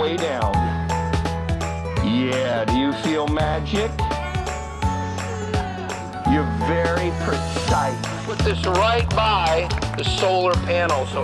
way down. Yeah, do you feel magic? You're very precise. Put this right by the solar panel so